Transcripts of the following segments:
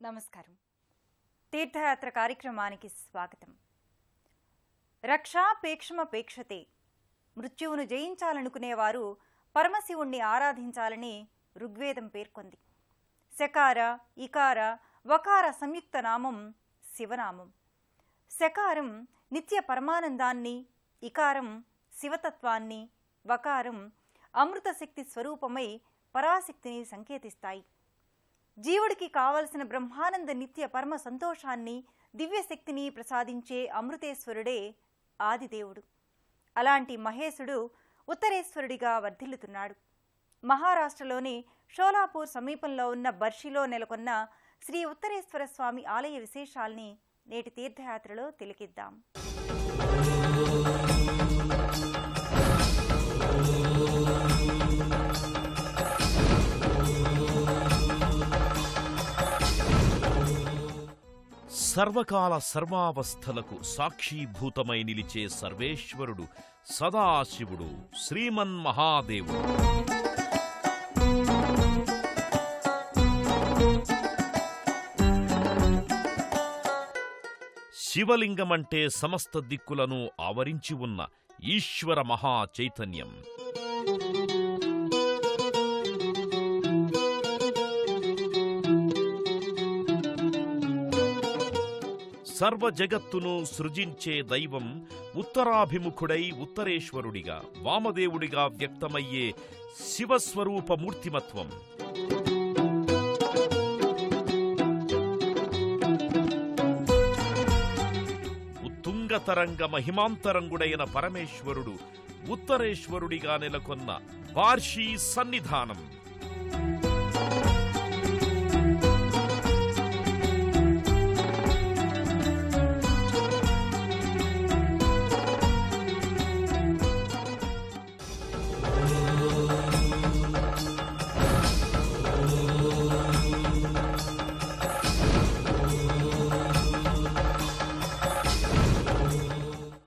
నమస్కారం. తీర్థయాత్ర కార్యక్రమానికి స్వాగతం. రక్షాపేక్షమపేక్షతే. మృత్యువును జయించాలనుకునేవారు పరమశివుణ్ణి ఆరాధించాలని ఋగ్వేదం పేర్కొంది. శకార, ఇకార, వకార సంయుక్త నామం శివనామం. శకారం నిత్య పరమానందాన్ని, ఇకారం శివతత్వాన్ని, వకారం అమృతశక్తి స్వరూపమై పరాశక్తిని సంకేతిస్తాయి. జీవుడికి కావలసిన బ్రహ్మానంద నిత్య పరమ సంతోషాన్ని, దివ్యశక్తిని ప్రసాదించే అమృతేశ్వరుడే ఆదిదేవుడు. అలాంటి మహేశుడు ఉత్తరేశ్వరుడిగా వర్ధిల్లుతున్నాడు. మహారాష్ట్రలోని షోలాపూర్ సమీపంలో ఉన్న బర్షిలో నెలకొన్న శ్రీ ఉత్తరేశ్వర స్వామి ఆలయ విశేషాల్ని నేటి తీర్థయాత్రలో తిలకిద్దాం. సర్వకాల సర్వావస్థలకు సాక్షీభూతమై నిలిచే సర్వేశ్వరుడు సదాశివుడు శ్రీమన్మహాదేవుడు. శివలింగమంటే సమస్త దిక్కులను ఆవరించి ఉన్న ఈశ్వర మహా చైతన్యం. సర్వ జగత్తును సృజించే దైవం ఉత్తరాభిముఖుడై ఉత్తరేశ్వరుడిగా, వామదేవుడిగా వ్యక్తమయ్యే శివస్వరూప మూర్తిమత్వం. ఉత్తుంగతరంగ మహిమాంతరంగుడైన పరమేశ్వరుడు ఉత్తరేశ్వరుడిగా నెలకొన్న బార్షీ సన్నిధానం.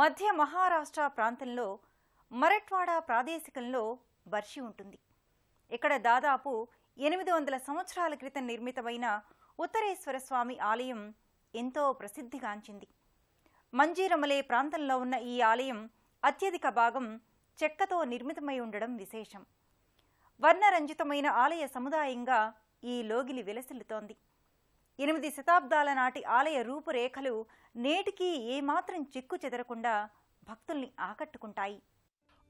మధ్య మహారాష్ట్ర ప్రాంతంలో మరఠ్వాడా ప్రాదేశికంలో బర్షి ఉంటుంది. ఇక్కడ దాదాపు 800 సంవత్సరాల క్రితం నిర్మితమైన ఉత్తరేశ్వర స్వామి ఆలయం ఎంతో ప్రసిద్ధిగాంచింది. మంజీరమలే ప్రాంతంలో ఉన్న ఈ ఆలయం అత్యధిక భాగం చెక్కతో నిర్మితమై ఉండడం విశేషం. వర్ణరంజితమైన ఆలయ సముదాయంగా ఈ లోగిలి విలసిల్లుతోంది. 8 శతాబ్దాల నాటి ఆలయ రూపురేఖలు నేటికీ ఏమాత్రం చిక్కు చెదరకుండా భక్తుల్ని ఆకట్టుకుంటాయి.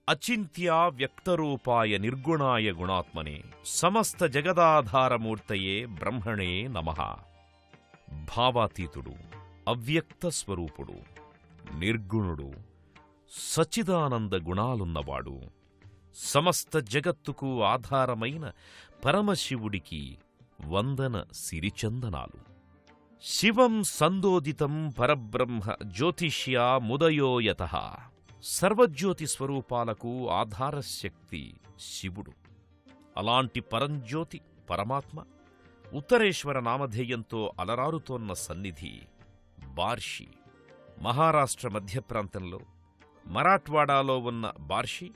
అచింత్య వ్యక్తరూపాయ నిర్గుణాయ గుణాత్మనే సమస్త జగదాధారమూర్తయే బ్రహ్మణే నమః. భావాతీతుడు, అవ్యక్త స్వరూపుడు, నిర్గుణుడు, సచ్చిదానంద గుణాలున్నవాడు, సమస్త జగత్తుకు ఆధారమైన పరమశివుడికి వందన సిరిచందనాలు. శివం సందోదితం పరబ్రహ్మ జ్యోతిష్యా ముదయోయతః. సర్వజ్యోతి స్వరూపాలకు ఆధారశక్తి శివుడు. అలాంటి పరంజ్యోతి పరమాత్మ ఉత్తరేశ్వర నామధేయంతో అలరారుతోన్న సన్నిధి బార్షి. మహారాష్ట్ర మధ్య ప్రాంతంలో మరాఠ్వాడాలో ఉన్న బార్షి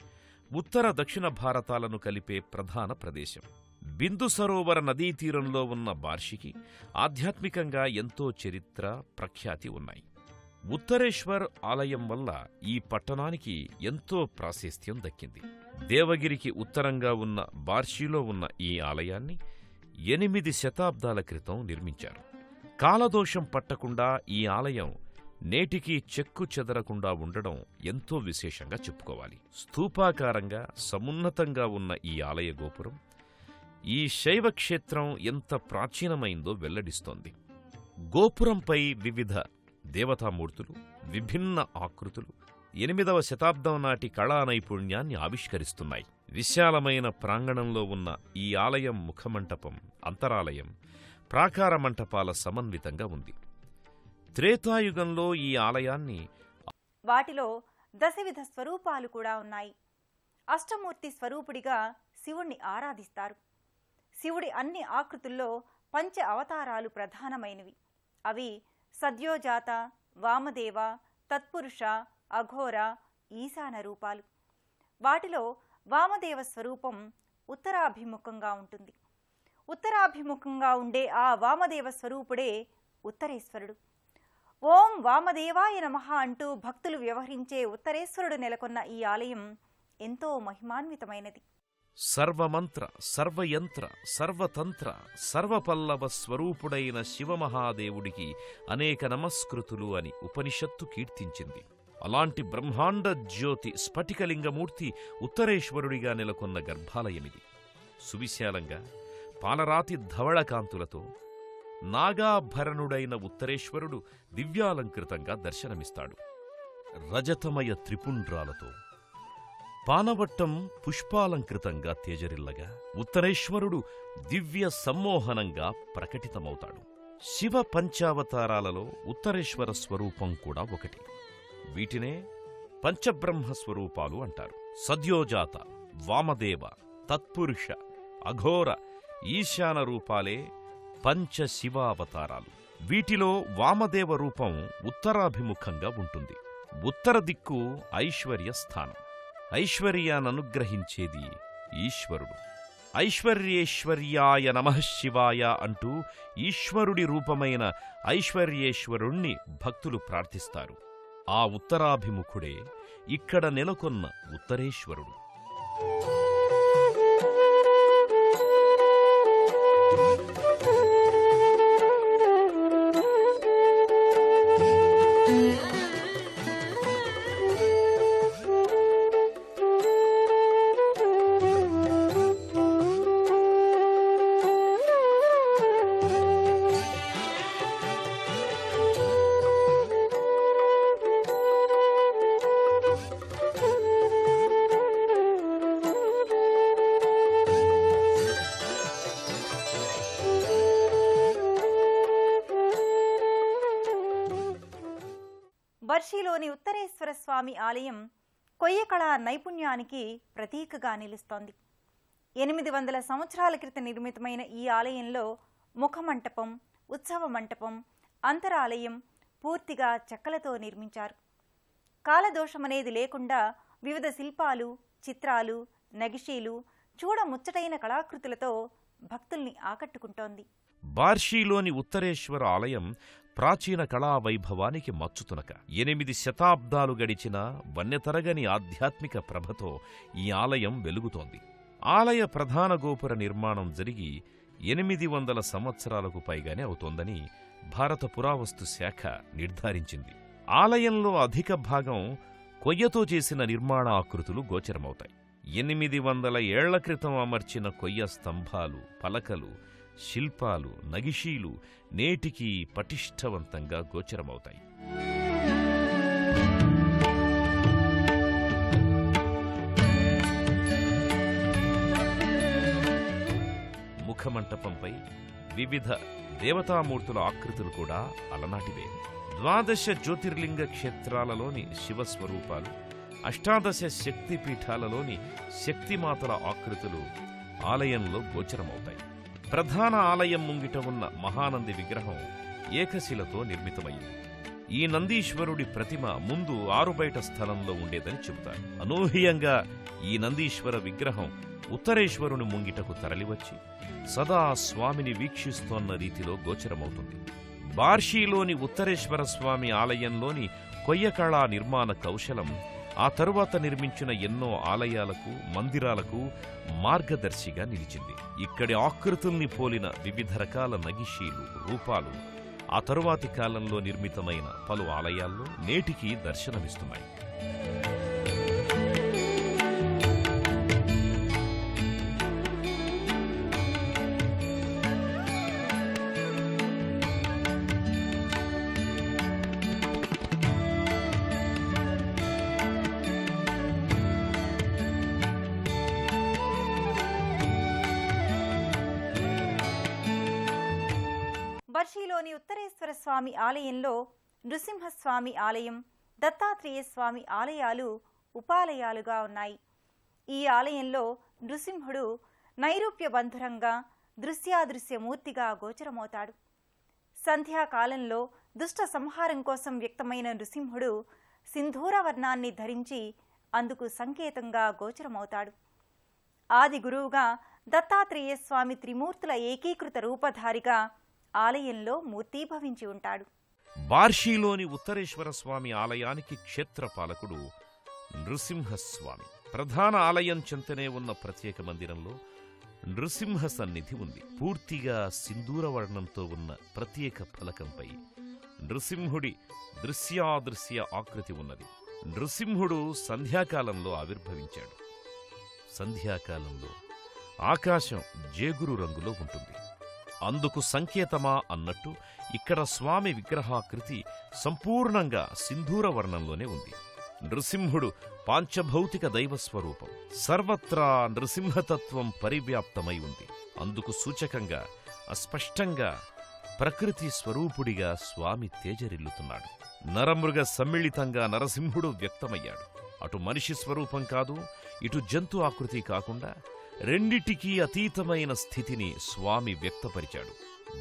ఉత్తర దక్షిణ భారతాలను కలిపే ప్రధాన ప్రదేశం. బిందు సరోవర నదీ తీరంలో ఉన్న బార్షికి ఆధ్యాత్మికంగా ఎంతో చరిత్ర, ప్రఖ్యాతి ఉన్నాయి. ఉత్తరేశ్వర్ ఆలయం వల్ల ఈ పట్టణానికి ఎంతో ప్రాశస్త్యం దక్కింది. దేవగిరికి ఉత్తరంగా ఉన్న బార్షిలో ఉన్న ఈ ఆలయాన్ని 8 శతాబ్దాల క్రితం నిర్మించారు. కాలదోషం పట్టకుండా ఈ ఆలయం నేటికీ చెక్కు చెదరకుండా ఉండడం ఎంతో విశేషంగా చెప్పుకోవాలి. స్తూపాకారంగా సమున్నతంగా ఉన్న ఈ ఆలయ గోపురం ఈ శైవక్షేత్రం ఎంత ప్రాచీనమైందో వెల్లడిస్తోంది. గోపురంపై వివిధ దేవతామూర్తులు, విభిన్న ఆకృతులు 8వ శతాబ్దం నాటి కళా నైపుణ్యాన్ని ఆవిష్కరిస్తున్నాయి. విశాలమైన ప్రాంగణంలో ఉన్న ఈ ఆలయం ముఖమంటపం, అంతరాలయం, ప్రాకార మంటపాల సమన్వితంగా ఉంది. త్రేతాయుగంలో ఈ ఆలయాన్ని వాటిలో దశవిధ స్వరూపాలు కూడా ఉన్నాయి. అష్టమూర్తి స్వరూపుడిగా శివుణ్ణి ఆరాధిస్తారు. శివుడి అన్ని ఆకృతుల్లో పంచ అవతారాలు ప్రధానమైనవి. అవి సద్యోజాత, వామదేవ, తత్పురుష, అఘోర, ఈశాన రూపాలు. వాటిలో వామదేవ స్వరూపం ఉత్తరాభిముఖంగా ఉంటుంది. ఉత్తరాభిముఖంగా ఉండే ఆ వామదేవ స్వరూపుడే ఉత్తరేశ్వరుడు. ఓం వామదేవాయ నమః అంటూ భక్తులు వ్యవహరించే ఉత్తరేశ్వరుడు నెలకొన్న ఈ ఆలయం ఎంతో మహిమాన్వితమైనది. సర్వమంత్ర, సర్వయంత్ర, సర్వతంత్ర, సర్వపల్లవ స్వరూపుడైన శివమహాదేవుడికి అనేక నమస్కృతులు అని ఉపనిషత్తు కీర్తించింది. అలాంటి బ్రహ్మాండ జ్యోతి స్ఫటికలింగమూర్తి ఉత్తరేశ్వరుడిగా నెలకొన్న గర్భాలయమిది. సువిశాలంగా పాలరాతి ధవళకాంతులతో నాగాభరణుడైన ఉత్తరేశ్వరుడు దివ్యాలంకృతంగా దర్శనమిస్తాడు. రజతమయ త్రిపుండ్రాలతో పానవట్టం పుష్పాలంకృతంగా తేజరిల్లగా ఉత్తరేశ్వరుడు దివ్య సమ్మోహనంగా ప్రకటితమవుతాడు. శివ పంచావతారాలలో ఉత్తరేశ్వర స్వరూపం కూడా ఒకటి. వీటినే పంచబ్రహ్మ స్వరూపాలు అంటారు. సద్యోజాత, వామదేవ, తత్పురుష, అఘోర, ఈశాన రూపాలే పంచశివావతారాలు. వీటిలో వామదేవ రూపం ఉత్తరాభిముఖంగా ఉంటుంది. ఉత్తర దిక్కు ఐశ్వర్య స్థానం. ఐశ్వర్యాననుగ్రహించేది ఈశ్వరుడు. ఐశ్వర్యేశ్వర్యాయ నమః శివాయ అంటూ ఈశ్వరుడి రూపమైన ఐశ్వర్యేశ్వరుణ్ణి భక్తులు ప్రార్థిస్తారు. ఆ ఉత్తరాభిముఖుడే ఇక్కడ నెలకొన్న ఉత్తరేశ్వరుడు. బర్షిలోని ఉత్తరేశ్వర స్వామి ఆలయం కొయ్యకళా నైపుణ్యానికి ప్రతీకగా నిలుస్తోంది. 800 సంవత్సరాల క్రితం నిర్మితమైన ఈ ఆలయంలో ముఖమంటపం, ఉత్సవ మంటపం, అంతరాలయం పూర్తిగా చెక్కలతో నిర్మించారు. కాలదోషమనేది లేకుండా వివిధ శిల్పాలు, చిత్రాలు, నగిషీలు, చూడముచ్చటైన కళాకృతులతో భక్తుల్ని ఆకట్టుకుంటోంది. బార్షీలోని ఉత్తరేశ్వర ఆలయం ప్రాచీన కళావైభవానికి మచ్చుతునక 8 శతాబ్దాలు గడిచిన వన్యతరగని ఆధ్యాత్మిక ప్రభతో ఈ ఆలయం వెలుగుతోంది. ఆలయ ప్రధాన గోపుర నిర్మాణం జరిగి 800 సంవత్సరాలకు పైగానే అవుతోందని భారత పురావస్తు శాఖ నిర్ధారించింది. ఆలయంలో అధిక భాగం కొయ్యతో చేసిన నిర్మాణ ఆకృతులు గోచరమవుతాయి. 800 ఏళ్ల క్రితం అమర్చిన కొయ్య స్తంభాలు, పలకలు, శిల్పాలు, నగిషీలు నేటికీ పటిష్టవంతంగా గోచరమవుతాయి. ముఖమంటపంపై వివిధ దేవతామూర్తుల ఆకృతులు కూడా అలనాటివే. 12 జ్యోతిర్లింగ క్షేత్రాలలోని శివస్వరూపాలు, 18 శక్తిపీఠాలలోని శక్తిమాతల ఆకృతులు ఆలయంలో గోచరమవుతాయి. ప్రధాన ఆలయం ముంగిట ఉన్న మహానంది విగ్రహం ఏకశిలతో నిర్మితమైంది. ఈ నందీశ్వరుడి ప్రతిమ ముందు ఆరుబయట స్థలంలో ఉండేదని చెబుతారు. అనూహ్యంగా ఈ నందీశ్వర విగ్రహం ఉత్తరేశ్వరుని ముంగిటకు తరలివచ్చి సదా స్వామిని వీక్షిస్తోన్న రీతిలో గోచరమవుతుంది. బార్షీలోని ఉత్తరేశ్వర స్వామి ఆలయంలోని కొయ్యకళా నిర్మాణ కౌశలం ఆ తరువాత నిర్మించిన ఎన్నో ఆలయాలకు, మందిరాలకు మార్గదర్శిగా నిలిచింది. ఇక్కడి ఆకృతుల్ని పోలిన వివిధ రకాల నగిషీలు, రూపాలు ఆ తరువాతి కాలంలో నిర్మితమైన పలు ఆలయాల్లో నేటికీ దర్శనమిస్తున్నాయి. బర్షిలోని ఉత్తరేశ్వర స్వామి ఆలయంలో నృసింహస్వామి ఆలయం, దత్తాత్రేయ స్వామి ఆలయాలు ఉపాలయాలుగా ఉన్నాయి. ఈ ఆలయంలో నృసింహుడు నైరూప్యబంధురంగా దృశ్యాదృశ్యమూర్తిగా గోచరమవుతాడు. సంధ్యాకాలంలో దుష్ట సంహారం కోసం వ్యక్తమైన నృసింహుడు సింధూర వర్ణాన్ని ధరించి అందుకు సంకేతంగా గోచరమవుతాడు. ఆది గురువుగా దత్తాత్రేయ స్వామి త్రిమూర్తుల ఏకీకృత రూపధారిగా ఆలయంలో మూర్తీభవించి ఉంటాడు. బార్షీలోని ఉత్తరేశ్వర స్వామి ఆలయానికి క్షేత్రపాలకుడు నృసింహస్వామి. ప్రధాన ఆలయం చెంతనే ఉన్న ప్రత్యేక మందిరంలో నృసింహ సన్నిధి ఉంది. పూర్తిగా సింధూర వర్ణంతో ఉన్న ప్రత్యేక ఫలకంపై నృసింహుడి దృశ్యాదృశ్య ఆకృతి ఉన్నది. నృసింహుడు సంధ్యాకాలంలో ఆవిర్భవించాడు. సంధ్యాకాలంలో ఆకాశం జేగురు రంగులో ఉంటుంది. అందుకు సంకేతమా అన్నట్టు ఇక్కడ స్వామి విగ్రహాకృతి సంపూర్ణంగా సింధూర వర్ణంలోనే ఉంది. నృసింహుడు పాంచభౌతిక దైవస్వరూపం. సర్వత్రా నృసింహతత్వం పరివ్యాప్తమై ఉంది. అందుకు సూచకంగా అస్పష్టంగా ప్రకృతి స్వరూపుడిగా స్వామి తేజరిల్లుతున్నాడు. నరమృగ సమ్మిళితంగా నరసింహుడు వ్యక్తమయ్యాడు. అటు మనిషి స్వరూపం కాదు, ఇటు జంతు ఆకృతి కాకుండా రెండిటికీ అతీతమైన స్థితిని స్వామి వ్యక్తపరిచాడు.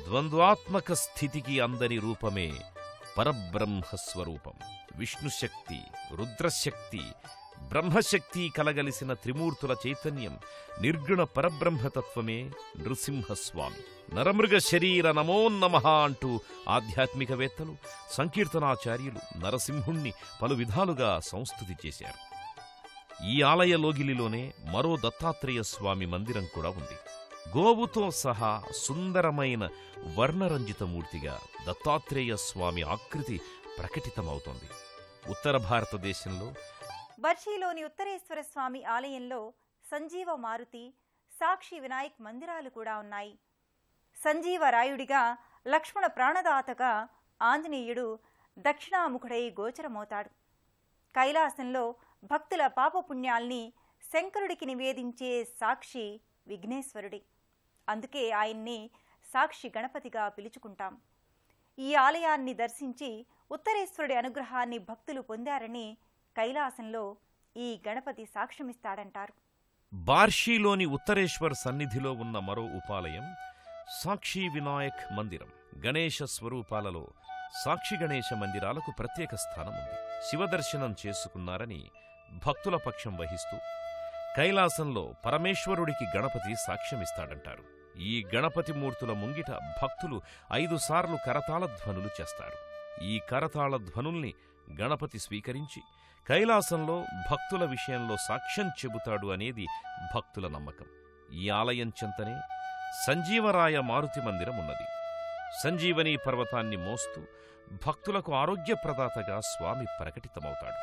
ద్వంద్వాత్మక స్థితికి అందని రూపమే పరబ్రహ్మస్వరూపం. విష్ణుశక్తి, రుద్రశక్తి, బ్రహ్మశక్తి కలగలిసిన త్రిమూర్తుల చైతన్యం, నిర్గుణ పరబ్రహ్మతత్వమే నృసింహస్వామి. నరమృగ శరీర నమోన్నమః అంటూ ఆధ్యాత్మికవేత్తలు, సంకీర్తనాచార్యులు నరసింహుణ్ణి పలు విధాలుగా సంస్తుతి చేశారు. ఈ ఆలయ లోగిలిలోనే మరో దత్తాత్రేయ స్వామి మందిరం కూడా ఉంది. గోవుతో సహా సుందరమైన వర్ణరంజితమూర్తిగా దత్తాత్రేయ స్వామి ఆకృతి ప్రకటితమవుతోంది. ఉత్తర భారతదేశంలో బర్షీలోని ఉత్తరేశ్వర స్వామి ఆలయంలో సంజీవ మారుతి, సాక్షి వినాయక్ మందిరాలు కూడా ఉన్నాయి. సంజీవరాయుడిగా, లక్ష్మణ ప్రాణదాతగా ఆంజనేయుడు దక్షిణాముఖుడై గోచరమవుతాడు. కైలాసంలో భక్తుల పాపపుణ్యాల్ని శంకరుడికి నివేదించే సాక్షి విఘ్నేశ్వరుడి. అందుకే ఆయన్ని సాక్షి గణపతిగా పిలుచుకుంటాం. ఈ ఆలయాన్ని దర్శించి ఉత్తరేశ్వరుడి అనుగ్రహాన్ని భక్తులు పొందారని కైలాసంలో ఈ గణపతి సాక్ష్యమిస్తాడంటారు. బార్షీలోని ఉత్తరేశ్వర్ సన్నిధిలో ఉన్న మరో ఉపాలయం సాక్షి వినాయక్ మందిరం. గణేశ స్వరూపాలలో సాక్షి గణేశ మందిరాలకు ప్రత్యేక స్థానం ఉంది. శివదర్శనం చేసుకున్నారని భక్తుల పక్షం వహిస్తూ కైలాసంలో పరమేశ్వరుడికి గణపతి సాక్ష్యమిస్తాడంటారు. ఈ గణపతి మూర్తుల ముంగిట భక్తులు 5 సార్లు కరతాళ ధ్వనులు చేస్తారు. ఈ కరతాళ ధ్వనుల్ని గణపతి స్వీకరించి కైలాసంలో భక్తుల విషయంలో సాక్ష్యం చెబుతాడు అనేది భక్తుల నమ్మకం. ఈ ఆలయం చెంతనే సంజీవరాయ మారుతి మందిరం ఉన్నది. సంజీవనీ పర్వతాన్ని మోస్తూ భక్తులకు ఆరోగ్యప్రదాతగా స్వామి ప్రకటితమవుతాడు.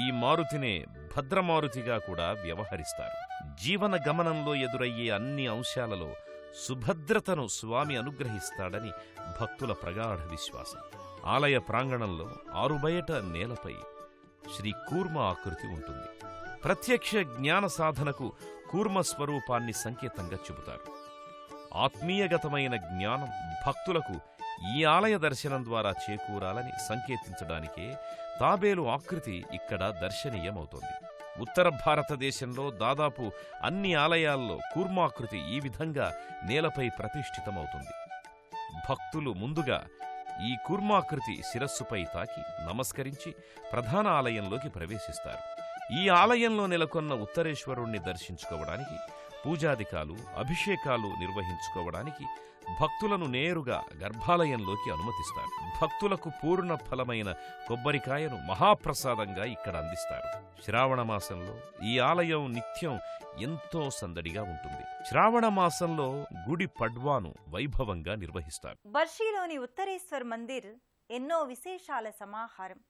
ఈ మారుతినే భద్రమారుతిగా కూడా వ్యవహరిస్తారు. జీవన గమనంలో ఎదురయ్యే అన్ని అంశాలలో సుభద్రతను స్వామి అనుగ్రహిస్తాడని భక్తుల ప్రగాఢ విశ్వాసం. ఆలయ ప్రాంగణంలో ఆరుబయట నేలపై శ్రీ కూర్మ ఆకృతి ఉంటుంది. ప్రత్యక్ష జ్ఞాన సాధనకు కూర్మ స్వరూపాన్ని సంకేతంగా చెబుతారు. ఆత్మీయగతమైన జ్ఞానం భక్తులకు ఈ ఆలయ దర్శనం ద్వారా చేకూరాలని సంకేతించడానికే తాబేలు ఆకృతి ఇక్కడ దర్శనీయమవుతోంది. ఉత్తర భారతదేశంలో దాదాపు అన్ని ఆలయాల్లో కూర్మాకృతి ఈ విధంగా నేలపై ప్రతిష్ఠితమవుతుంది. భక్తులు ముందుగా ఈ కూర్మాకృతి శిరస్సుపై తాకి నమస్కరించి ప్రధాన ఆలయంలోకి ప్రవేశిస్తారు. ఈ ఆలయంలో నెలకొన్న ఉత్తరేశ్వరుణ్ణి దర్శించుకోవడానికి, పూజాదికాలు, అభిషేకాలు నిర్వహించుకోవడానికి భక్తులను నేరుగా గర్భాలయంలోకి అనుమతిస్తారు. భక్తులకు పూర్ణ ఫలమైన కొబ్బరికాయను మహాప్రసాదంగా ఇక్కడ అందిస్తారు. శ్రావణ మాసంలో ఈ ఆలయం నిత్యం ఎంతో సందడిగా ఉంటుంది. శ్రావణ మాసంలో గుడి పడ్వాను వైభవంగా నిర్వహిస్తారు. బర్షీలోని ఉత్తరేశ్వర్ మందిర్ ఎన్నో విశేషాల సమాహారం.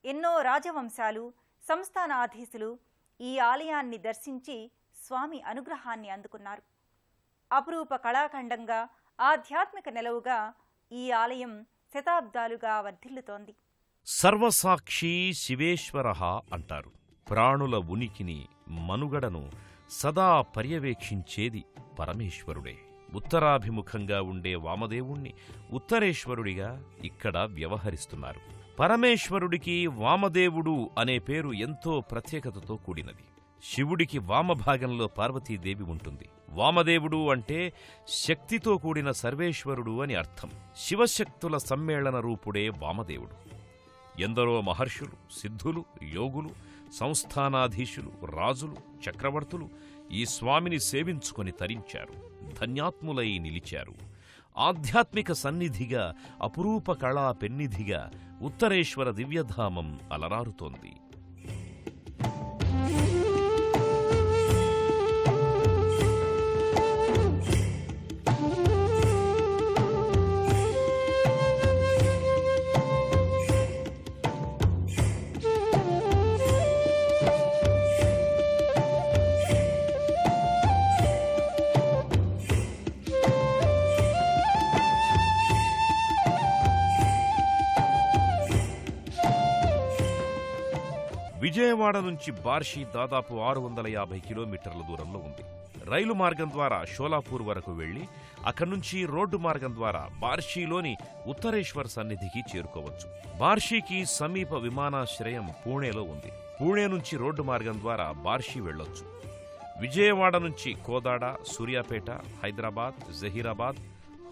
ఎన్నో రాజవంశాలు, సంస్థానాధీశులు ఈ ఆలయాన్ని దర్శించి స్వామి అనుగ్రహాన్ని అందుకున్నారు. అపురూప కళాఖండంగా, ఆధ్యాత్మిక నెలవుగా ఈ ఆలయం శతాబ్దాలుగా వర్ధిల్లుతోంది. సర్వసాక్షి శివేశ్వరః అంటారు. ప్రాణుల ఉనికిని, మనుగడను సదా పర్యవేక్షించేది పరమేశ్వరుడే. ఉత్తరాభిముఖంగా ఉండే వామదేవుణ్ణి ఉత్తరేశ్వరుడిగా ఇక్కడ వ్యవహరిస్తున్నారు. పరమేశ్వరుడికి వామదేవుడు అనే పేరు ఎంతో ప్రత్యేకతతో కూడినది. శివుడికి వామభాగంలో పార్వతీదేవి ఉంటుంది. వామదేవుడు అంటే శక్తితో కూడిన సర్వేశ్వరుడు అని అర్థం. శివశక్తుల సమ్మేళన రూపుడే వామదేవుడు. ఎందరో మహర్షులు, సిద్ధులు, యోగులు, సంస్థానాధీశులు, రాజులు, చక్రవర్తులు ఈ స్వామిని సేవించుకొని తరించారు, ధన్యాత్ములై నిలిచారు. ఆధ్యాత్మిక సన్నిధిగా, అపురూప కళా పెన్నిధిగా ఉత్తరేశ్వర దివ్యధామం అలరారుతోంది. విజయవాడ నుంచి బార్షి దాదాపు 650 కిలోమీటర్ల దూరంలో ఉంది. రైలు మార్గం ద్వారా షోలాపూర్ వరకు వెళ్లి అక్కడి నుంచి రోడ్డు మార్గం ద్వారా బార్షీలోని ఉత్తరేశ్వర్ సన్నిధికి చేరుకోవచ్చు. బార్షీకి సమీప విమానాశ్రయం పూణేలో ఉంది. పూణే నుంచి రోడ్డు మార్గం ద్వారా బార్షి వెళ్లొచ్చు. విజయవాడ నుంచి కోదాడ, సూర్యాపేట, హైదరాబాద్, జహీరాబాద్,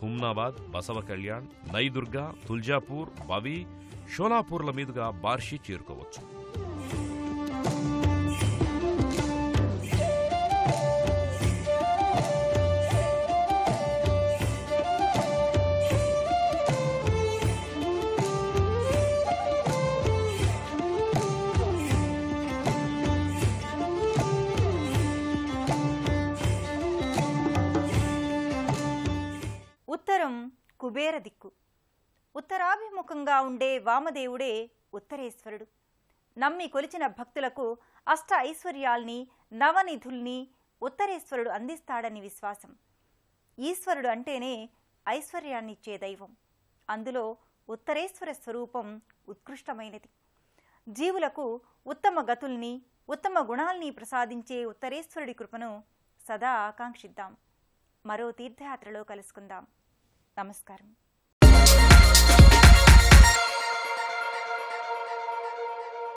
హుమ్నాబాద్, బసవ కళ్యాణ్, నైదుర్గ, తుల్జాపూర్, బవి, షోలాపూర్ల మీదుగా బార్షి చేరుకోవచ్చు. ఉత్తరం కుబేర దిక్కు. ఉత్తరాభిముఖంగా ఉండే వామదేవుడే ఉత్తరేశ్వరుడు. నమ్మి కొలిచిన భక్తులకు అష్ట ఐశ్వర్యాల్ని, నవనిధుల్ని ఉత్తరేశ్వరుడు అందిస్తాడని విశ్వాసం. ఈశ్వరుడు అంటేనే ఐశ్వర్యాన్నిచ్చే దైవం. అందులో ఉత్తరేశ్వర స్వరూపం ఉత్కృష్టమైనది. జీవులకు ఉత్తమ గతుల్ని, ఉత్తమ గుణాల్ని ప్రసాదించే ఉత్తరేశ్వరుడి కృపను సదా ఆకాంక్షిద్దాం. మరో తీర్థయాత్రలో కలుసుకుందాం. నమస్కారం.